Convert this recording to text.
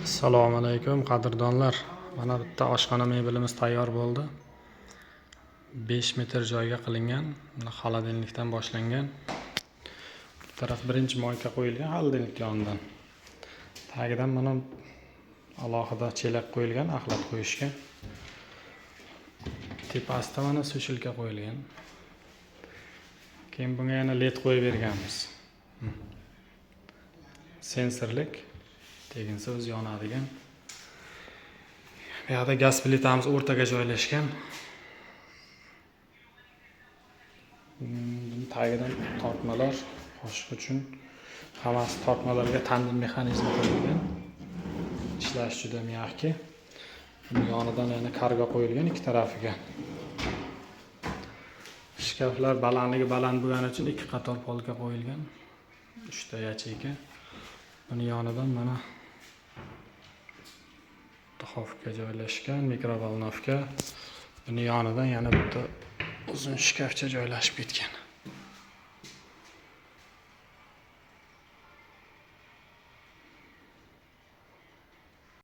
Assalomu alaykum qadrdonlar. Mana bitta oshxona mebelimiz tayyor bo'ldi. 5 metr joyga qilingan, xolodilnikdan boshlangan. Bu taraf birinchi moyka qo'yilgan xolodilnik yonidan. Tagidan mana alohida chelak qo'yilgan axlat qo'yishga. Tepasida mana sushilka qo'yilgan. Keyin bunga yana led qo'yib berganmiz. Sensorlik teginsa o'zi yonadigan. Bu yerda gaz plitamiz o'rtaga joylashgan. Tagidan tortmalar qoshiq uchun hammasi tortmalarga tandem mexanizmi qo'yilgan. Ishlash juda ma'qul. Yonidan yana kargo qo'yilgan ikki tarafiga. Shkaflar balandligi baland bo'lgani uchun ikki qator polka qo'yilgan. 3 ta yacheyka. Buni yonidan mana duxovka joylashgan, mikrovolnovka. Buni yonidan yana bitta uzun shkafcha joylashib ketgan.